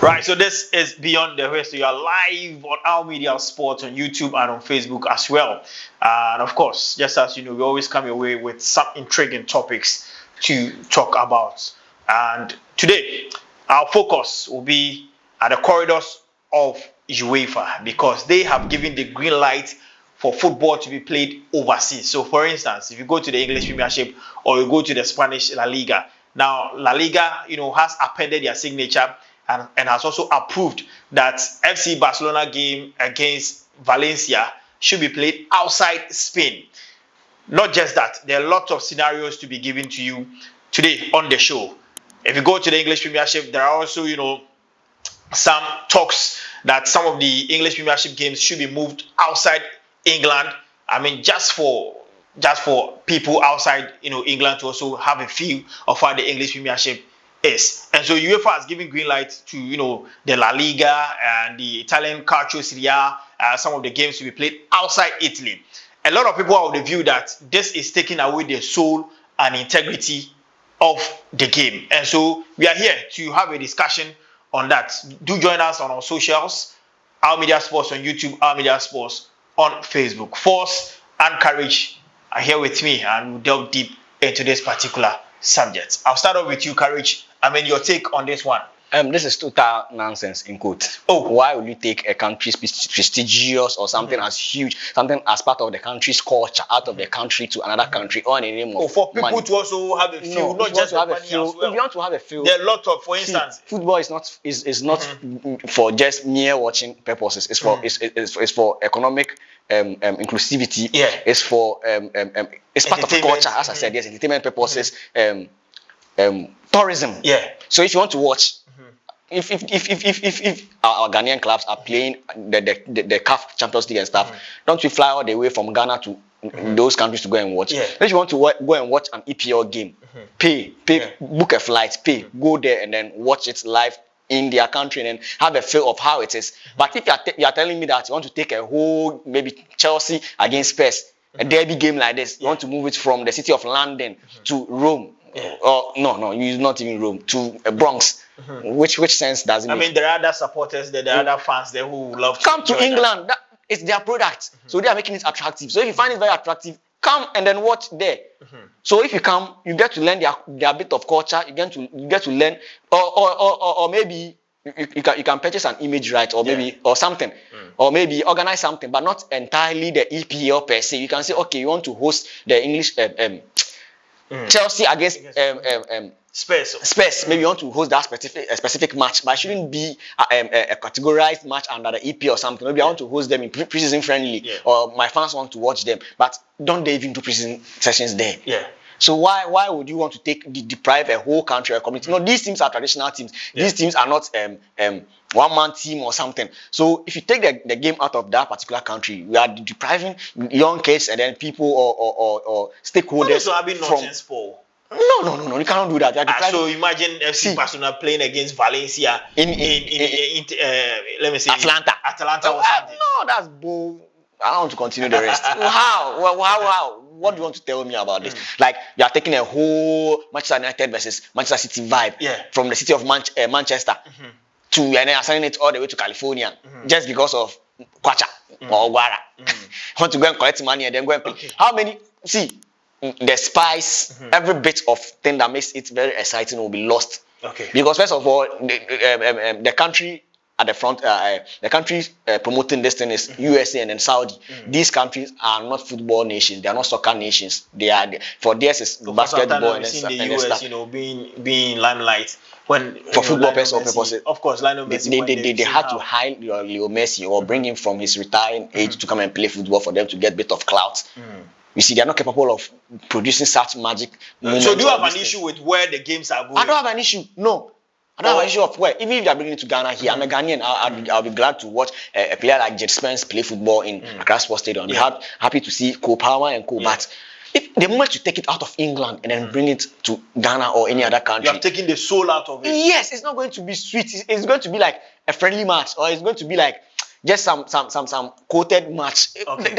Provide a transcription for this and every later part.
Right, so this is Beyond the West. So you are live on our media sports on YouTube and on Facebook as well. And of course, just as you know, we always come your way with some intriguing topics to talk about. And today, our focus will be at the corridors of UEFA because they have given the green light for football to be played overseas. So, for instance, if you go to the English Premiership or you go to the Spanish La Liga, now La Liga, has appended their signature and has also approved that FC Barcelona game against Valencia should be played outside Spain. Not just that, there are lots of scenarios to be given to you today on the show. If you go to the English Premiership, there are also, some talks that some of the English Premiership games should be moved outside England. I mean, just for people outside, England to also have a feel of how the English Premiership is. And so UEFA has given green light to, the La Liga and the Italian Calcio Serie A, some of the games to be played outside Italy. A lot of people are of the view that this is taking away the soul and integrity of the game. And so we are here to have a discussion on that. Do join us on our socials, Our Media Sports on YouTube, Our Media Sports on Facebook. Force and Courage are here with me and we'll delve deep into this particular subject. I'll start off with you, Courage. I mean, your take on this one. This is total nonsense in quote. Oh, why would you take a country's prestigious or something as huge, something as part of the country's culture out of the country to another country or in the name of for people money? to also have a feel, not just have a feel. If you want to have a feel, there are a lot of, for instance, football is not for just mere watching purposes. It's for it's for economic inclusivity. Yeah. It's for it's part of culture, as I said. Yes, entertainment purposes. Tourism. Yeah. So if you want to watch. If our Ghanaian clubs are playing the CAF Champions League and stuff, don't we fly all the way from Ghana to those countries to go and watch? Yeah. If you want to go and watch an EPL game, pay, book a flight, go there and then watch it live in their country and then have a feel of how it is. But if you are telling me that you want to take a whole, maybe Chelsea against Spurs, a derby game like this, you want to move it from the city of London to Rome. Or no, you not even Rome to Bronx. Which sense does it make? I mean, there are other supporters there, are other fans there who love to come to England. It's their product, so they are making it attractive. So if you find it very attractive, come and then watch there. So if you come, you get to learn their bit of culture. You get to learn, or maybe you can purchase an image right, or maybe or something, or maybe organize something, but not entirely the EPL per se. You can say, okay, you want to host the English. Chelsea against Spurs. Maybe you want to host that specific match, but it shouldn't be a categorized match under the EP or something. Maybe I want to host them in pre-season friendly, or my fans want to watch them, but don't they even do pre-season sessions there? Yeah. So why would you want to deprive a whole country or community? No, these teams are traditional teams. These teams are not one-man team or something. So if you take the game out of that particular country, we are depriving young kids and then people or stakeholders from. No, you cannot do that. So imagine FC Barcelona playing against Valencia in let me say Atlanta or something. No, that's bull. I don't want to continue the rest. How? What do you want to tell me about this? Like, you are taking a whole Manchester United versus Manchester City vibe from the city of Manchester to and then assigning it all the way to California just because of Kwacha or Guara. Want to go and collect money and then go and play. How many? See, the spice, every bit of thing that makes it very exciting will be lost. Okay. Because first of all, the country at the front, the countries promoting this thing is USA and then Saudi. These countries are not football nations. They are not soccer nations. They are for theirs is basketball and the US, being limelight when for football purposes. Of course, Lionel Messi. They had to hire Leo Messi or bring him from his retiring age to come and play football for them to get a bit of clout. You see, they are not capable of producing such magic. So do you have an issue with where the games are going? I don't have an issue. No. I don't have an issue of where. Even if they are bringing it to Ghana here, I'm a Ghanaian. I'll be glad to watch a player like Jet Spence play football in Accra Sports Stadium. I'll be happy to see Cole Palmer and Co. But if the moment you take it out of England and then bring it to Ghana or any other country, you are taking the soul out of it. Yes, it's not going to be sweet. It's going to be like a friendly match, or it's going to be like just some quoted match. Okay.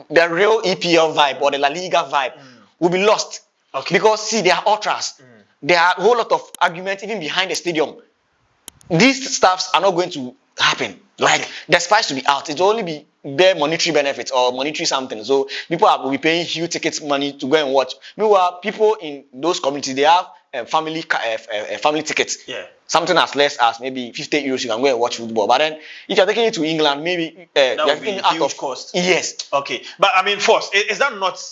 The real EPL vibe or the La Liga vibe will be lost. Okay. Because see, there are ultras. There are a whole lot of arguments even behind the stadium. these stuffs are not going to happen. Like the price to be out, it will only be bare monetary benefits or monetary something. So people will be paying huge ticket money to go and watch. Meanwhile, people in those communities, they have family tickets. Yeah. Something as less as maybe 50 euros, you can go and watch football. But then if you're taking it to England, maybe that would be out of cost. Yes. Okay, but I mean, first, is that not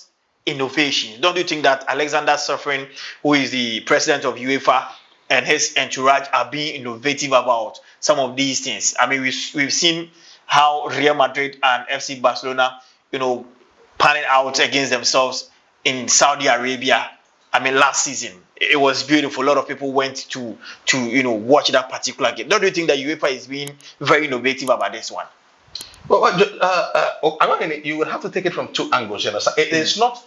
innovation? Don't you think that Alexander Suffering, who is the president of UEFA, and his entourage are being innovative about some of these things? I mean, we've seen how Real Madrid and FC Barcelona, panning out against themselves in Saudi Arabia. I mean, last season it was beautiful. A lot of people went to watch that particular game. Don't you think that UEFA is being very innovative about this one? Well, you would have to take it from two angles. You understand? It is not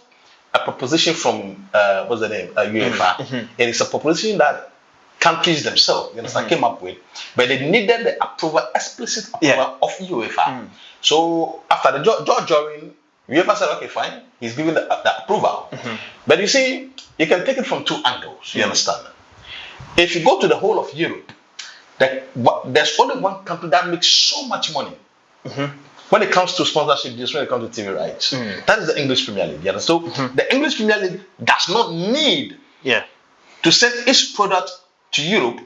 a proposition from what's the name, UEFA. It is a proposition that countries themselves, came up with, but they needed the explicit approval of UEFA. So after the George Jorin, UEFA said, okay, fine, he's given the approval. But you see, you can take it from two angles. You understand? If you go to the whole of Europe, there's only one country that makes so much money when it comes to sponsorship deals, when it comes to TV rights. That is the English Premier League. You understand? So the English Premier League does not need to send its product to Europe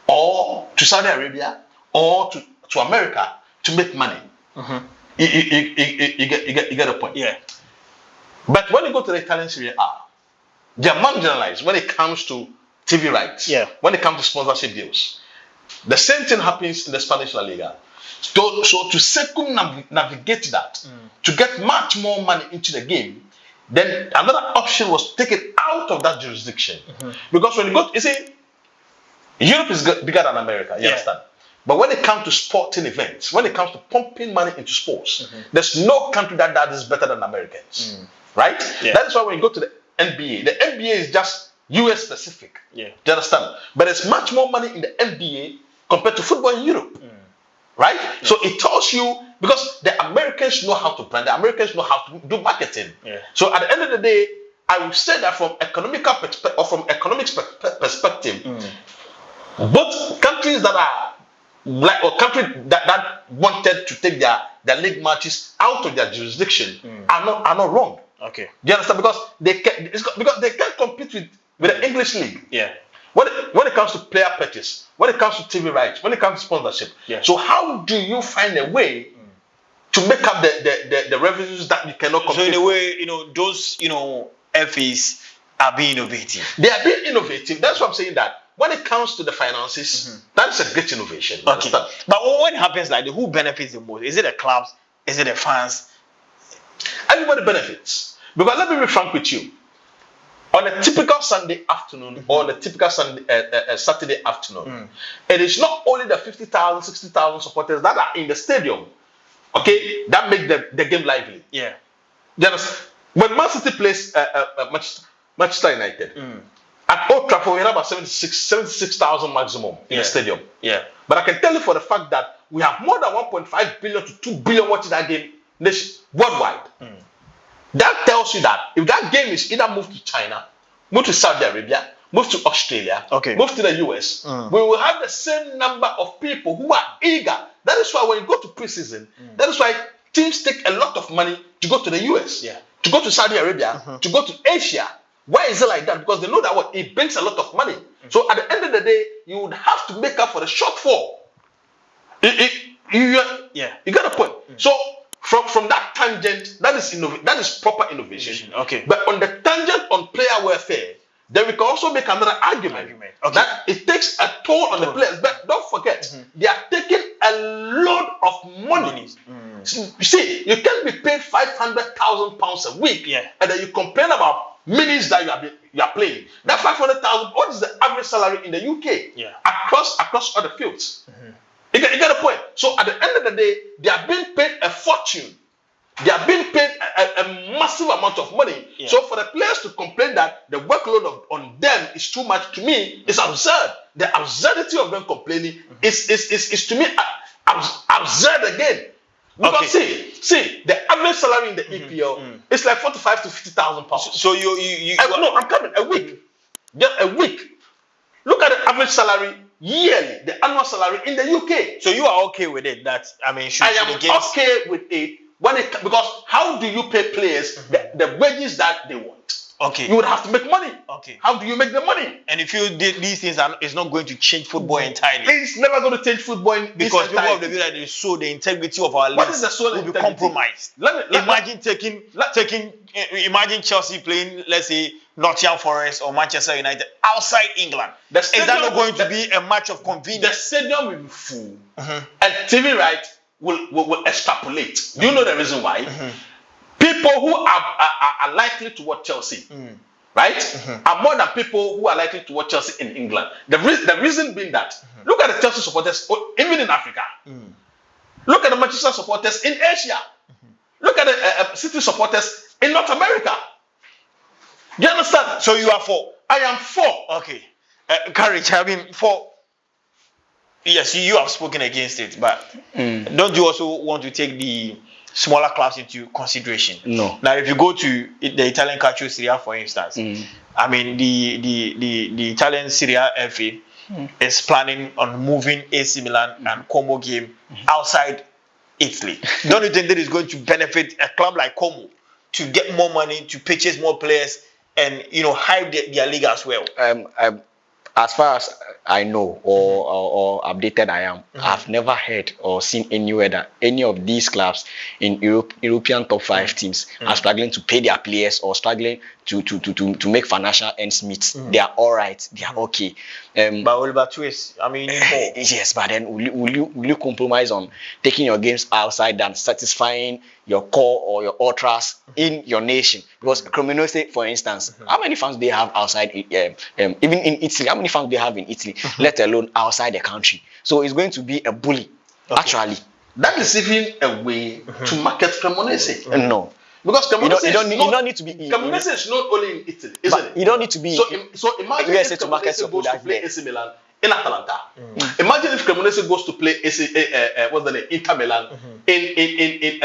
or to Saudi Arabia or to America to make money. You get the point. Yeah. But when you go to the Italian Serie A, they are marginalized when it comes to TV rights. Yeah. When it comes to sponsorship deals. The same thing happens in the Spanish La Liga. So to circumnavigate that, to get much more money into the game, then another option was to take it out of that jurisdiction. Because when you go, you see, Europe is bigger than America, you understand? But when it comes to sporting events, when it comes to pumping money into sports, there's no country that does this better than Americans. Right? Yeah. That is why when you go to the NBA is just US specific. Yeah. Do you understand? But there's much more money in the NBA compared to football in Europe. Right? Yeah. So it tells you, because the Americans know how to brand, the Americans know how to do marketing. Yeah. So at the end of the day, I would say that from economical perspective, or from economics perspective, both countries that are or countries that wanted to take their league matches out of their jurisdiction are not wrong. Okay. Do you understand? Because they can't compete with the English league. Yeah. When it comes to player purchase, when it comes to TV rights, when it comes to sponsorship. Yeah. So how do you find a way to make up the revenues that you cannot compete? So in a way, those FAs are being innovative. They are being innovative. That's why I'm saying that. When it comes to the finances, that is a great innovation. Okay. But when it happens like that, who benefits the most? Is it the clubs? Is it the fans? Everybody benefits. Because let me be frank with you. On a typical Sunday afternoon or on a typical Saturday afternoon, it is not only the 50,000, 60,000 supporters that are in the stadium, okay, that make the game lively. Yeah. When Man City plays Manchester United, at Old Trafford, we have about 76,000 maximum in the stadium. Yeah. But I can tell you for the fact that we have more than 1.5 billion to 2 billion watching that game worldwide. That tells you that if that game is either moved to China, moved to Saudi Arabia, moved to Australia, moved to the US, we will have the same number of people who are eager. That is why when you go to preseason, that is why teams take a lot of money to go to the US, to go to Saudi Arabia, to go to Asia. Why is it like that? Because they know that it brings a lot of money. So at the end of the day, you would have to make up for the shortfall. You got a point. So from that tangent, that is proper innovation. Okay. But on the tangent on player welfare, then we can also make another argument. Okay. That it takes a toll on the players. But don't forget, they are taking a load of money. You see, you can't be paid £500,000 a week, and then you complain about minutes that you are playing. That 500,000. What is the average salary in the UK? Across other fields. You get the point. So at the end of the day, they are being paid a fortune. They are being paid a massive amount of money. So for the players to complain that the workload on them is too much, to me, is absurd. The absurdity of them complaining is to me absurd again. Because see, the average salary in the EPL is like 45 to 50,000 pounds. So you no, I'm coming a week. Just a week. Look at the average salary yearly, the annual salary in the UK. So you are okay with it? That I mean, I am okay with it because how do you pay players the wages that they want? Okay. You would have to make money. Okay. How do you make the money? And if you did these things, it's not going to change football entirely. It's never going to change football because people of the view that they show the integrity of our league will be compromised. Imagine Chelsea playing, let's say, Nottingham Forest or Manchester United outside England. Is that not going to be a match of convenience? The stadium will be full, and TV rights will extrapolate. Do you know the reason why? People who are likely to watch Chelsea, right, are more than people who are likely to watch Chelsea in England. The reason being that, look at the Chelsea supporters, even in Africa. Look at the Manchester supporters in Asia. Look at the City supporters in North America. Do you understand? So you are for? I am for. Okay. Courage, I mean, for. Yes, you have spoken against it, but don't you also want to take the smaller clubs into consideration? No. Now, if you go to the Italian Calcio Serie A, for instance, I mean, the Italian Serie A FA is planning on moving AC Milan and Como game outside Italy. Don't you think that is going to benefit a club like Como to get more money, to purchase more players, and hype their league as well? As far as I know or updated I am, I've never heard or seen anywhere that any of these clubs in European top 5 teams are struggling to pay their players or struggling to make financial ends meet. They are all right. They are okay. But Oliver Twist, I mean, yes, but then will you compromise on taking your games outside than satisfying your core or your ultras in your nation? Because Cremonese, for instance, how many fans they have outside, even in Italy, how many fans they have in Italy, let alone outside the country? So it's going to be a bully, actually. That is even a way to market Cremonese. No. Because Cremonese you don't need to be. Cremonese is not only in Italy, isn't it? You don't need to be. So imagine if Cremonese goes to play AC Milan in Atalanta. Imagine if Cremonese goes to play Inter Milan in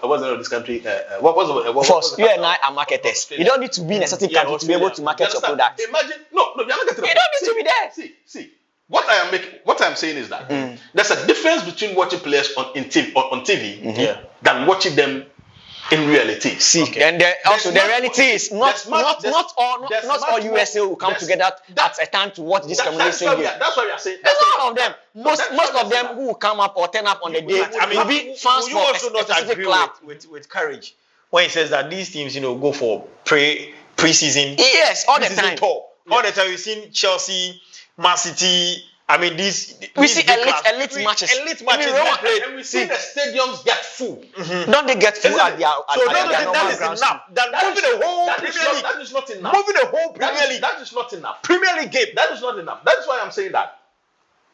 what's the name of this country? First, you and I are marketers. You don't need to be in a certain country to be able to market your product. Imagine you're not getting. You don't need to be there. See. What I'm saying is that there's a difference between watching players on TV than watching them in reality. See, and also the reality is not all USA will come together at a time to watch this community game. That's why we are saying. A lot of them, most of them who will come up or turn up on the day will be fans you for also a not specific agree club. with Courage when he says that these teams, go for pre-season. Yes, all the time. Tour. All the time we've seen Chelsea, Man City. I mean, we see elite matches. Elite matches and we see the stadiums get full. Don't they get full at their So don't think that is enough. Moving the whole Premier League. That is not enough. Moving the whole Premier League. That is not enough. Premier League game. That is not enough. That is why I'm saying that.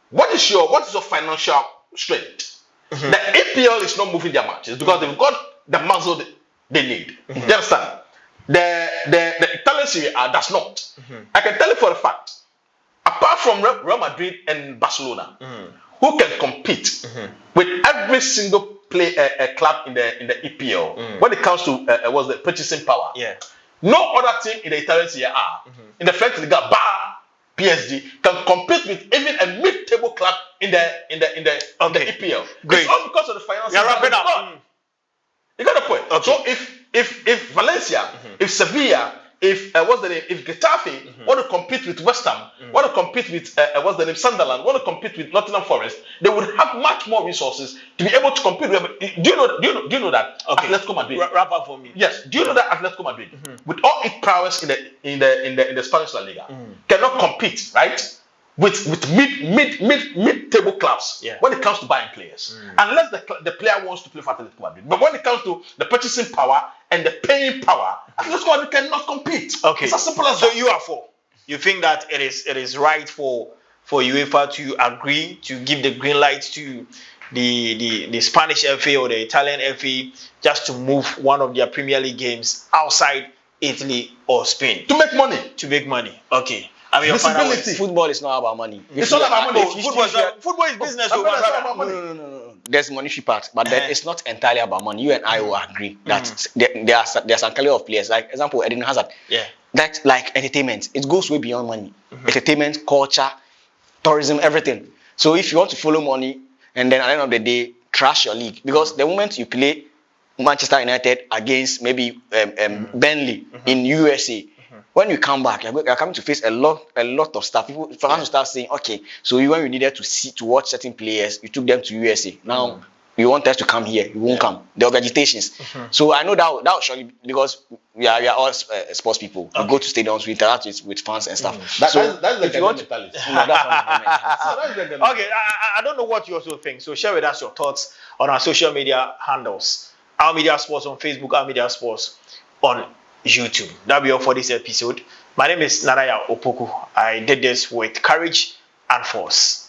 What is your financial strength? The APL is not moving their matches because they've got the muscle they need. You understand? The Italian Serie A does not. I can tell you for a fact. Apart from Real Madrid and Barcelona, who can compete with every single club in the EPL when it comes to the purchasing power? No other team in the Italian Serie A, in the French Liga, bar PSG, can compete with even a mid-table club in the EPL. Great. It's all because of the finances. You're wrapping up. You got the point. Okay. So if Valencia, if Sevilla, if Getafe want to compete with West Ham, want to compete with Sunderland, want to compete with Nottingham Forest, they would have much more resources to be able to compete with. Do you know that Atletico Madrid? Wrap up for me. Yes. Do you know that Atletico Madrid, with all its prowess in the Spanish La Liga, cannot compete, right? With mid-table clubs when it comes to buying players, unless the player wants to play for Atletico Madrid. But when it comes to the purchasing power and the paying power, Atletico Madrid cannot compete. Okay, it's as simple as so that. you are for. You think that it is right for UEFA to agree to give the green light to the Spanish FA or the Italian FA just to move one of their Premier League games outside Italy or Spain to make money. Okay. I mean, visibility. Football is not about money. It's not about money. Football is business. No. There's monetary part, but then it's not entirely about money. You and I will agree that there's a caliber of players. Like example, Eden Hazard. Yeah. That's like entertainment. It goes way beyond money. Entertainment, culture, tourism, everything. So if you want to follow money, and then at the end of the day, crash your league, because the moment you play Manchester United against maybe Burnley in USA, when you come back, you're coming to face a lot of stuff. People fans will start saying, okay, so when you needed to watch certain players, you took them to USA. Now you want us to come here, you won't come. There are agitations. So I know that will surely, because we are all sports people. We go to stadiums, we interact with fans and stuff. That's the mentality. Okay, I don't know what you also think. So share with us your thoughts on our social media handles. Our Media Sports on Facebook, Our Media Sports on YouTube. That'll be all for this episode. My name is Naraya Opoku. I did this with courage and force.